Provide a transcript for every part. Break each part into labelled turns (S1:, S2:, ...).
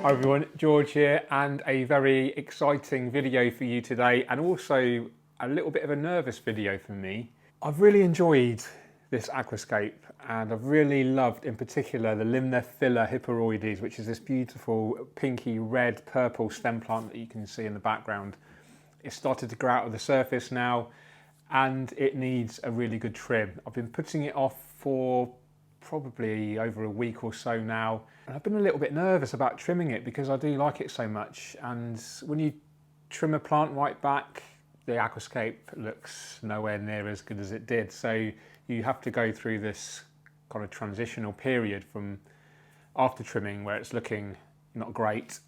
S1: Hi everyone, George here, and a very exciting video for you today, and also a little bit of a nervous video for me. I've really enjoyed this aquascape, and I've really loved in particular the Limnophila hippuroides, which is this beautiful pinky red purple stem plant that you can see in the background. It's started to grow out of the surface now, and it needs a really good trim. I've been putting it off for probably over a week or so now, and I've been a little bit nervous about trimming it because I do like it so much, and when you trim a plant right back, the Aquascape looks nowhere near as good as it did. So you have to go through this kind of transitional period from after trimming where it's looking not great,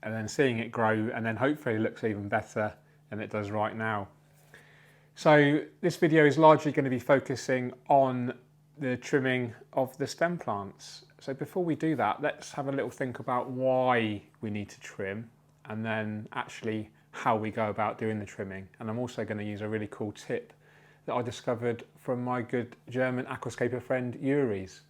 S1: and then seeing it grow, and then hopefully it looks even better than it does right now. So this video is largely going to be focusing on the trimming of the stem plants. So before we do that, let's have a little think about why we need to trim, and then actually how we go about doing the trimming. And I'm also going to use a really cool tip that I discovered from my good German aquascaper friend Yuri's.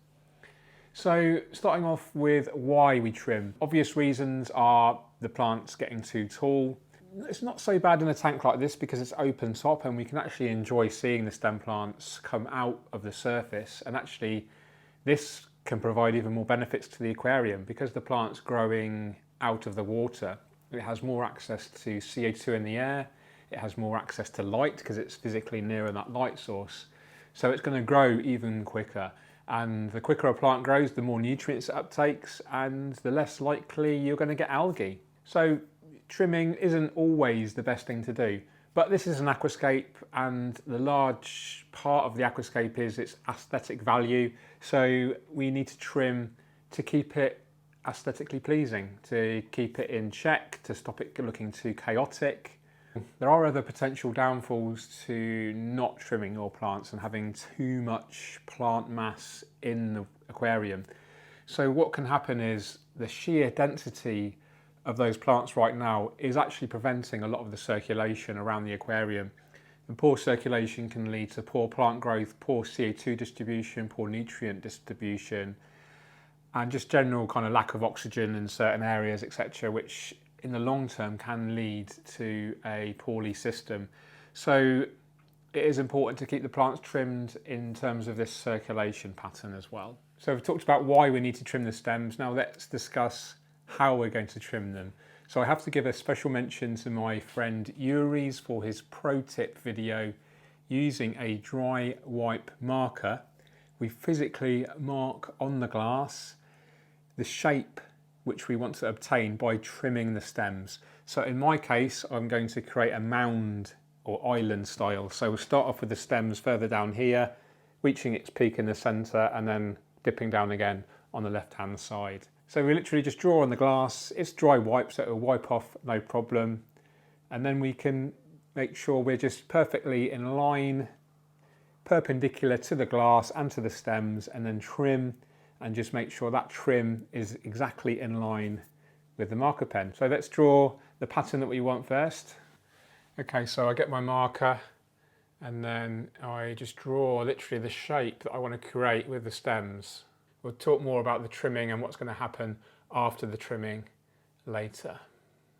S1: So starting off with why we trim. Obvious reasons are the plants getting too tall. It's not so bad in a tank like this because it's open top and we can actually enjoy seeing the stem plants come out of the surface, and actually this can provide even more benefits to the aquarium because the plant's growing out of the water. It has more access to CO2 in the air, it has more access to light because it's physically nearer that light source, so it's going to grow even quicker. And the quicker a plant grows, the more nutrients it uptakes, and the less likely you're going to get algae. So trimming isn't always the best thing to do, but this is an aquascape, and the large part of the aquascape is its aesthetic value. So we need to trim to keep it aesthetically pleasing, to keep it in check, to stop it looking too chaotic. There are other potential downfalls to not trimming your plants and having too much plant mass in the aquarium. So what can happen is the sheer density of those plants right now is actually preventing a lot of the circulation around the aquarium. And poor circulation can lead to poor plant growth, poor CO2 distribution, poor nutrient distribution, and just general kind of lack of oxygen in certain areas, etc., which in the long term can lead to a poorly system. So it is important to keep the plants trimmed in terms of this circulation pattern as well. So we've talked about why we need to trim the stems. Now let's discuss how we're going to trim them. So I have to give a special mention to my friend Yuri's for his pro tip video using a dry wipe marker. We physically mark on the glass the shape which we want to obtain by trimming the stems. So in my case, I'm going to create a mound or island style. So we'll start off with the stems further down here, reaching its peak in the center and then dipping down again on the left hand side. So we literally just draw on the glass. It's dry wipe, so it'll wipe off no problem. And then we can make sure we're just perfectly in line, perpendicular to the glass and to the stems, and then trim, and just make sure that trim is exactly in line with the marker pen. So let's draw the pattern that we want first. Okay, so I get my marker and then I just draw literally the shape that I want to create with the stems. We'll talk more about the trimming and what's going to happen after the trimming later.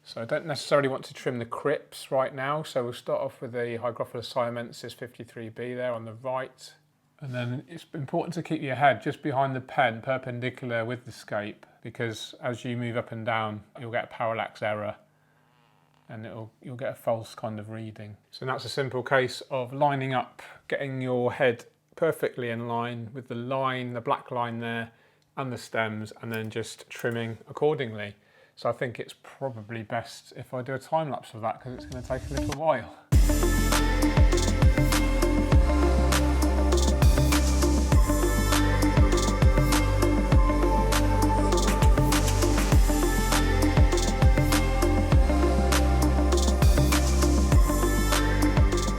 S1: So I don't necessarily want to trim the crypts right now, so we'll start off with the Hygrophila Siamensis 53B there on the right. And then it's important to keep your head just behind the pen, perpendicular with the scape, because as you move up and down, you'll get a parallax error and you'll get a false kind of reading. So that's a simple case of lining up, getting your head perfectly in line with the line, the black line there, and the stems, and then just trimming accordingly. So I think it's probably best if I do a time lapse of that because it's going to take a little while.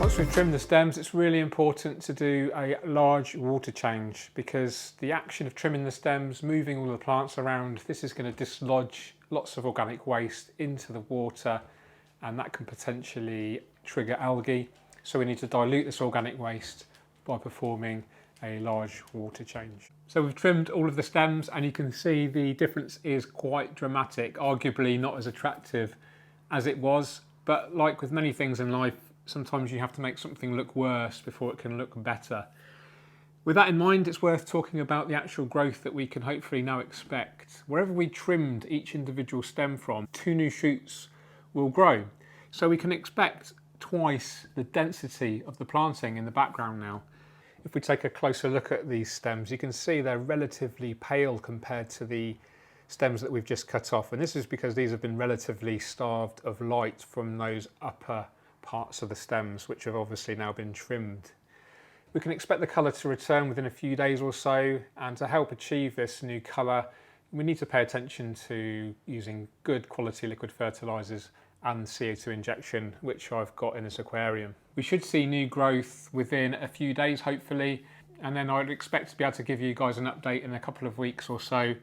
S1: Once we've trimmed the stems, it's really important to do a large water change because the action of trimming the stems, moving all the plants around, this is going to dislodge lots of organic waste into the water, and that can potentially trigger algae. So we need to dilute this organic waste by performing a large water change. So we've trimmed all of the stems and you can see the difference is quite dramatic, arguably not as attractive as it was, but like with many things in life, sometimes you have to make something look worse before it can look better. With that in mind, it's worth talking about the actual growth that we can hopefully now expect. Wherever we trimmed each individual stem from, 2 new shoots will grow. So we can expect twice the density of the planting in the background now. If we take a closer look at these stems, you can see they're relatively pale compared to the stems that we've just cut off. And this is because these have been relatively starved of light from those upper parts of the stems, which have obviously now been trimmed. We can expect the colour to return within a few days or so, and to help achieve this new colour, we need to pay attention to using good quality liquid fertilisers and CO2 injection, which I've got in this aquarium. We should see new growth within a few days, hopefully, and then I'd expect to be able to give you guys an update in a couple of weeks or so.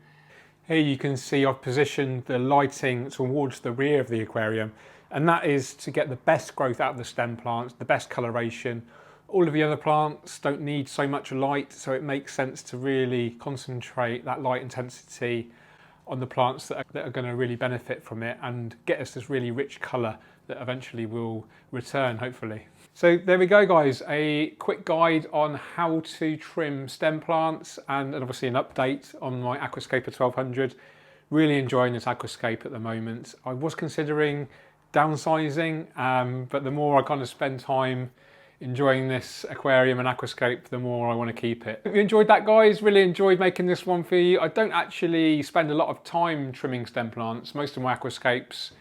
S1: Here you can see I've positioned the lighting towards the rear of the aquarium, and that is to get the best growth out of the stem plants, the best coloration. All of the other plants don't need so much light, so it makes sense to really concentrate that light intensity on the plants that are going to really benefit from it and get us this really rich colour that eventually will return, hopefully. So there we go, guys, a quick guide on how to trim stem plants and obviously an update on my Aquascaper 1200. Really enjoying this Aquascape at the moment. I was considering downsizing, but the more I kind of spend time enjoying this aquarium and Aquascape, the more I want to keep it. If you enjoyed that, guys, really enjoyed making this one for you. I don't actually spend a lot of time trimming stem plants. Most of my Aquascapes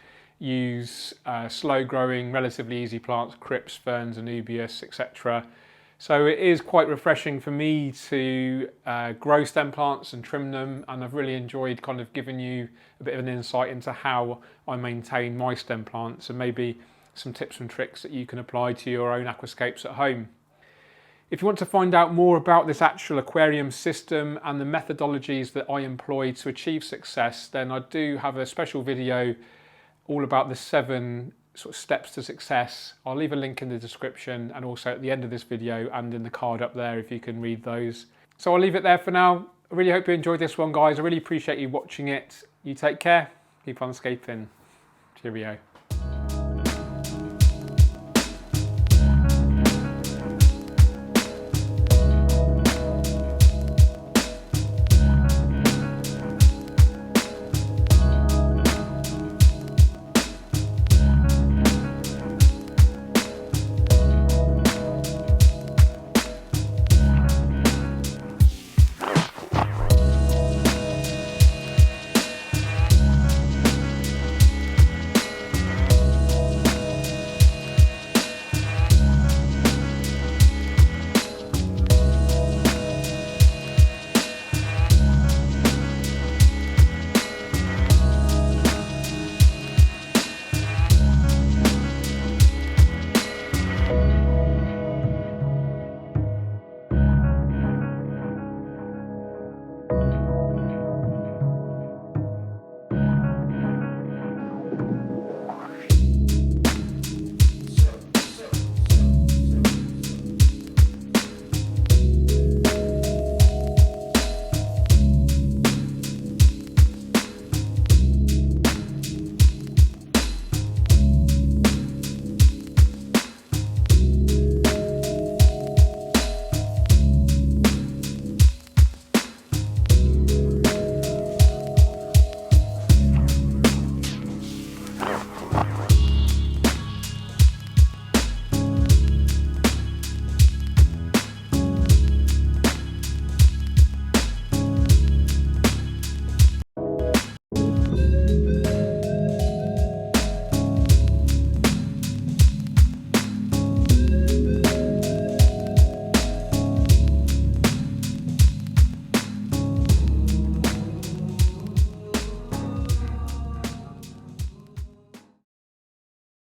S1: use slow growing, relatively easy plants, crypts, ferns, anubias, etc. So it is quite refreshing for me to grow stem plants and trim them, and I've really enjoyed kind of giving you a bit of an insight into how I maintain my stem plants and maybe some tips and tricks that you can apply to your own aquascapes at home. If you want to find out more about this actual aquarium system and the methodologies that I employ to achieve success, then I do have a special video all about the 7 sort of steps to success. I'll leave a link in the description and also at the end of this video and in the card up there if you can read those. So I'll leave it there for now. I really hope you enjoyed this one, guys. I really appreciate you watching it. You take care, keep on scaping. Cheerio.